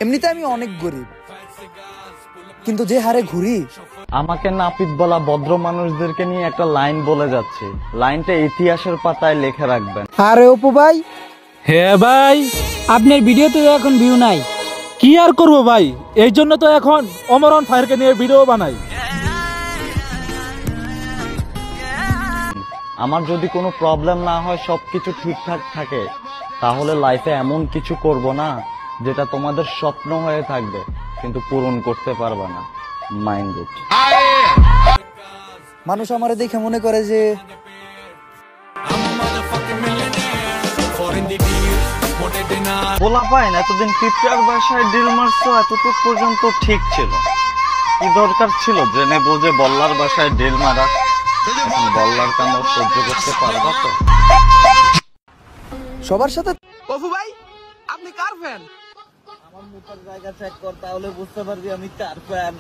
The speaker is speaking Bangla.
এমনিতে আমি অনেক গরিব, কিন্তু যে হারে ঘুরি। আমাকে নাপিত বলা ভদ্র মানুষদেরকে নিয়ে একটা লাইন বলে যাচ্ছে, লাইনটা ইতিহাসের পাতায় লিখে রাখবেন। আরে অপু ভাই, হ্যাঁ ভাই, আপনার ভিডিওতে তো এখন ভিউ নাই। কি আর করবো ভাই, এই জন্য তো এখন অমরন ফায়ারকে নিয়ে ভিডিও বানাই। আমার যদি কোনো প্রবলেম না হয়, সবকিছু ঠিকঠাক থাকে, তাহলে লাইফে এমন কিছু করব না যেটা তোমাদের স্বপ্ন হয়ে থাকবে কিন্তু পূরণ করতে পারবে না। Mind it. মানুষ আমারে দেখে মনে করে যে বলা পায় না, এতদিন পিঁপড়ার বাসায় ডিল মারছো, এতটুকু পর্যন্ত ঠিক ছিল। কি দরকার ছিল জেনে বুঝে বল্লার বাসায় ডিল মারা? এখন বল্লার কান্না সহ্য করতে পারবা তো? সবার সাথে। অপু ভাই, আপনি কার ফ্যান? আমার মুখের জায়গা চেক কর, তাহলে বুঝতে পারবি আমি কার ফ্যান।